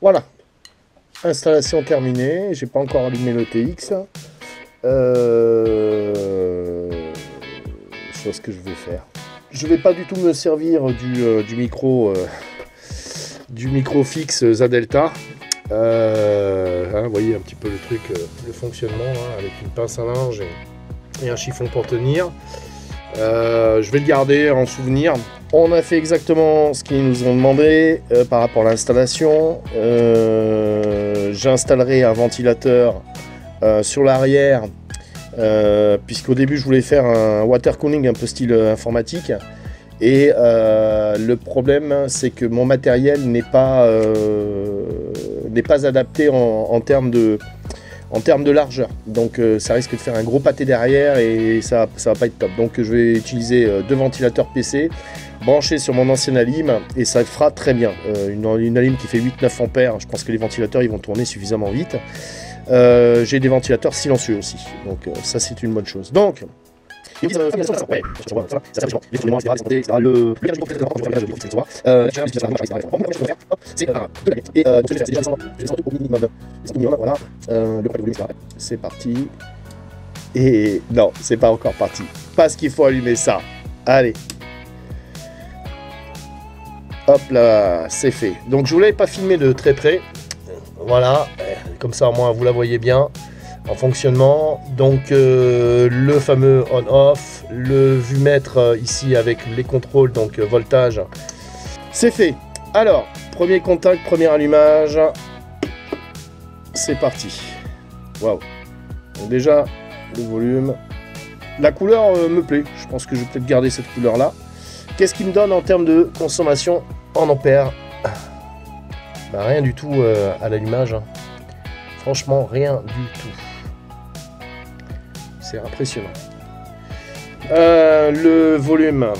Voilà, installation terminée. J'ai pas encore allumé le TX. Je vois ce que je vais faire. Je vais pas du tout me servir du micro fixe Zadelta. Vous voyez un petit peu le truc, le fonctionnement, hein, avec une pince à linge et un chiffon pour tenir. Je vais le garder en souvenir. On a fait exactement ce qu'ils nous ont demandé par rapport à l'installation. J'installerai un ventilateur sur l'arrière, puisqu'au début je voulais faire un water cooling un peu style informatique. Et le problème, c'est que mon matériel n'est pas adapté en termes de largeur. Donc ça risque de faire un gros pâté derrière et ça va pas être top. Donc je vais utiliser deux ventilateurs PC branchés sur mon ancienne alim et ça fera très bien. Une alim qui fait 8-9 ampères, je pense que les ventilateurs ils vont tourner suffisamment vite. J'ai des ventilateurs silencieux aussi, donc ça c'est une bonne chose. Donc c'est parti. Et non, c'est pas encore parti. Parce qu'il faut allumer ça. Allez. Hop là, c'est fait. Donc je vous l'avais pas filmé de très près. Voilà, comme ça au moins vous la voyez bien en fonctionnement. Donc le fameux on-off, le vumètre ici avec les contrôles, donc voltage. C'est fait. Alors, premier contact, premier allumage. C'est parti. Waouh. Déjà, le volume. La couleur me plaît. Je pense que je vais peut-être garder cette couleur-là. Qu'est-ce qu'il me donne en termes de consommation en ampères? Bah, rien du tout à l'allumage. Hein. Franchement, rien du tout. C'est impressionnant. Le volume.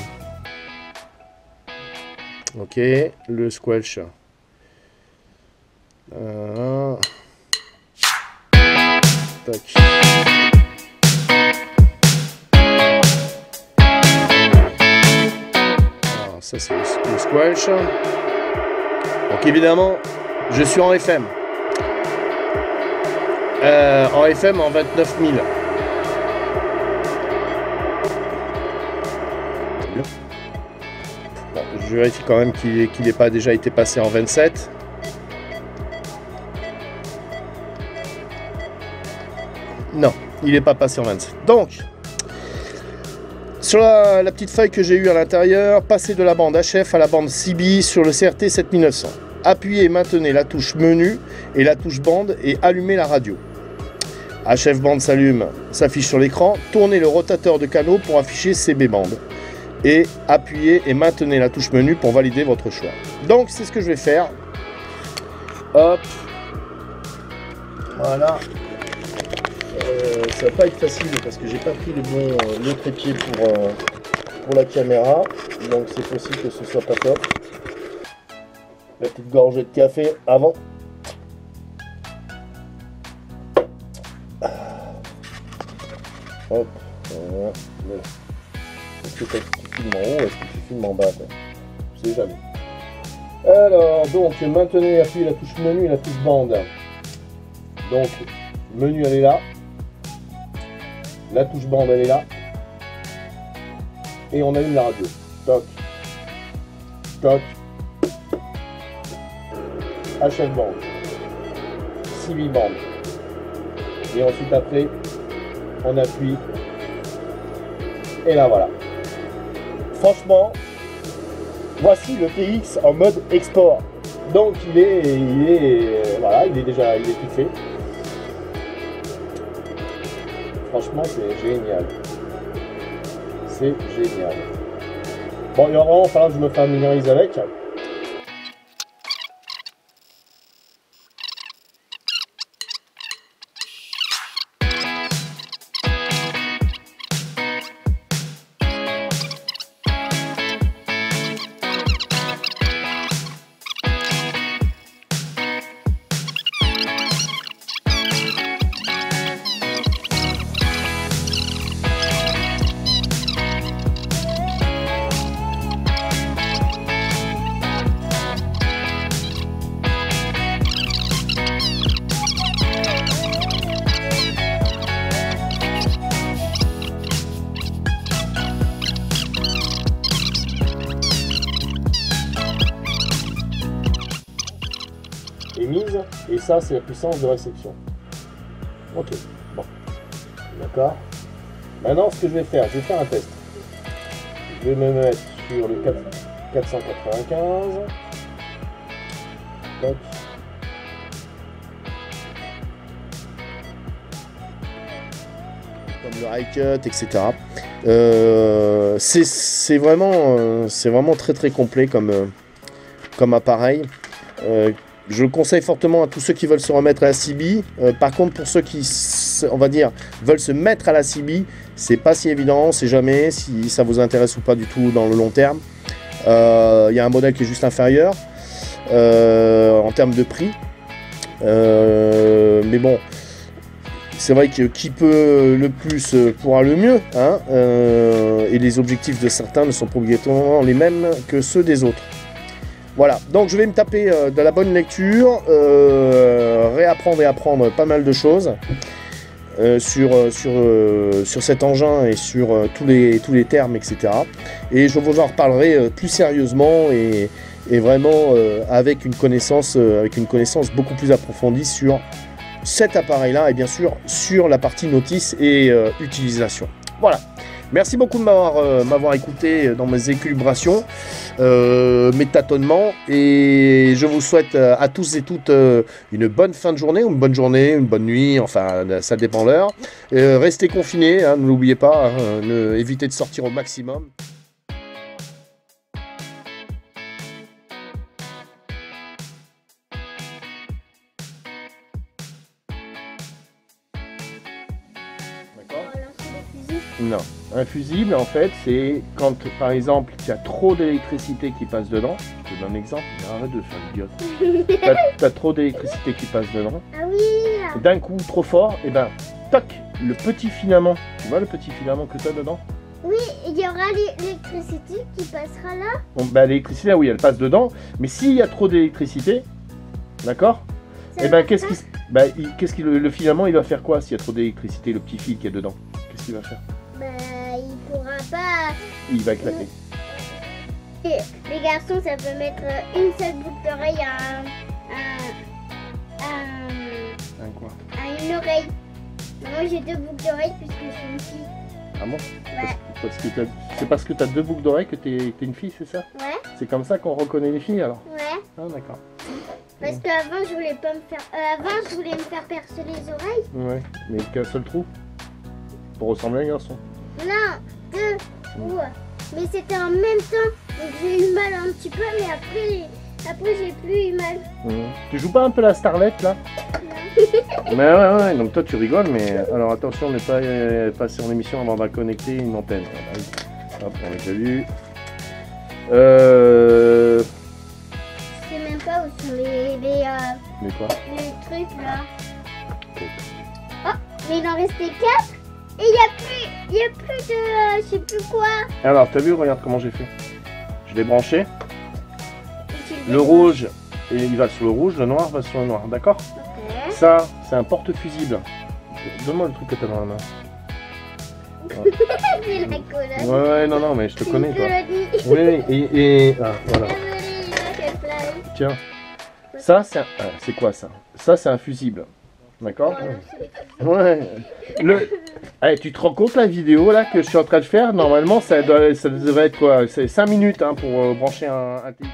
Ok. Le squelch. Tac. Alors, ça, c'est le squelch. Donc évidemment, je suis en FM. En FM en 29 000. Bon, je vérifie quand même qu'il n'ait pas déjà été passé en 27. Non, il n'est pas passé en 27. Donc, sur la petite feuille que j'ai eue à l'intérieur, passer de la bande HF à la bande CB sur le CRT 7900. Appuyez et maintenez la touche menu et la touche bande et allumez la radio. HF bande s'affiche sur l'écran. Tournez le rotateur de canaux pour afficher CB bande. Et appuyez et maintenez la touche menu pour valider votre choix. Donc c'est ce que je vais faire. Hop. Voilà. Ça va pas être facile parce que j'ai pas pris le trépied pour la caméra. Donc c'est possible que ce soit pas top. La petite gorgée de café avant. Hop, voilà. Est-ce que tu filmes en haut ou est-ce que tu filmes en bas? Je sais jamais. Alors, donc, maintenez et appuyez la touche menu et la touche bande. Donc, menu elle est là. La touche bande elle est là. Et on allume la radio. Toc. Toc. HF bande. CB bande. Et ensuite après, on appuie. Et là voilà. Franchement, voici le TX en mode export. Donc il est tout fait. Franchement, c'est génial. C'est génial. Bon, il va vraiment falloir que je me familiarise avec. émise, et ça c'est la puissance de réception. Ok, bon, d'accord. Maintenant ce que je vais faire un test. Je vais me mettre sur le 495. Tac. Comme le high cut, etc. C'est vraiment très complet comme appareil. Je le conseille fortement à tous ceux qui veulent se remettre à la CB. Par contre, pour ceux qui, on va dire, veulent se mettre à la CB, c'est pas si évident, on sait jamais si ça vous intéresse ou pas du tout dans le long terme. Il y a un modèle qui est juste inférieur en termes de prix. Mais bon, c'est vrai que qui peut le plus pourra le mieux, hein, et les objectifs de certains ne sont pas obligatoirement les mêmes que ceux des autres. Voilà, donc je vais me taper de la bonne lecture, réapprendre et apprendre pas mal de choses sur cet engin et sur tous les termes, etc. Et je vous en reparlerai plus sérieusement et vraiment avec une connaissance beaucoup plus approfondie sur cet appareil-là et bien sûr sur la partie notice et utilisation. Voilà. Merci beaucoup de m'avoir écouté dans mes équilibrations, mes tâtonnements, et je vous souhaite à tous et toutes une bonne fin de journée, ou une bonne nuit, enfin ça dépend l'heure. Restez confinés, hein, ne l'oubliez pas, hein, évitez de sortir au maximum. Non, un fusible en fait c'est quand par exemple il y a trop d'électricité qui passe dedans. Je te donne un exemple, arrête de faire l'idiote. T'as trop d'électricité qui passe dedans. Ah oui. D'un coup trop fort, et ben toc, le petit filament, tu vois le petit filament que tu as dedans? Oui, il y aura l'électricité qui passera là. Bon, bah, l'électricité, oui, elle passe dedans, mais s'il y a trop d'électricité, d'accord? Et ben qu'est-ce qui, le filament il va faire quoi s'il y a trop d'électricité, le petit fil qui est dedans? Qu'est-ce qu'il va faire? Bah, il pourra pas. Il va éclater. Les garçons, ça peut mettre une seule boucle d'oreille à une oreille. Moi, j'ai deux boucles d'oreille puisque je suis une fille. Ah bon? Ouais. C'est parce que tu as deux boucles d'oreille que tu es une fille, c'est ça? Ouais. C'est comme ça qu'on reconnaît les filles alors? Ouais. Ah d'accord. Parce qu'avant, je voulais pas me faire. Avant, je voulais me faire percer les oreilles. Ouais, mais qu'un seul trou pour ressembler à un garçon. Non, deux. Ouais. Mais c'était en même temps. Donc j'ai eu mal un petit peu, mais après j'ai plus eu mal. Tu joues pas un peu la starlette là? Non. Mais ouais, donc toi tu rigoles, mais alors attention, ne pas passer en émission avant de connecter une antenne. Hop, on l'a déjà vu. Je sais même pas où sont Mais quoi? les trucs là. Oh, mais il en restait 4. Et il y a plus de je sais plus quoi. Alors, t'as vu, regarde comment j'ai fait. Je l'ai branché. Le rouge, et il va sur le rouge, le noir va sur le noir, d'accord? Ok. Ça, c'est un porte-fusible. Donne-moi le truc que t'as dans la main. C'est la colonne. Ouais, non, mais je te connais, toi. Oui, Oui, ah, voilà. Tiens, ça, c'est quoi ça? Ça, c'est un fusible. D'accord? Ouais. Allez, tu te rends compte la vidéo là que je suis en train de faire? Normalement, ça devrait être quoi? C'est 5 minutes hein, pour brancher un TX.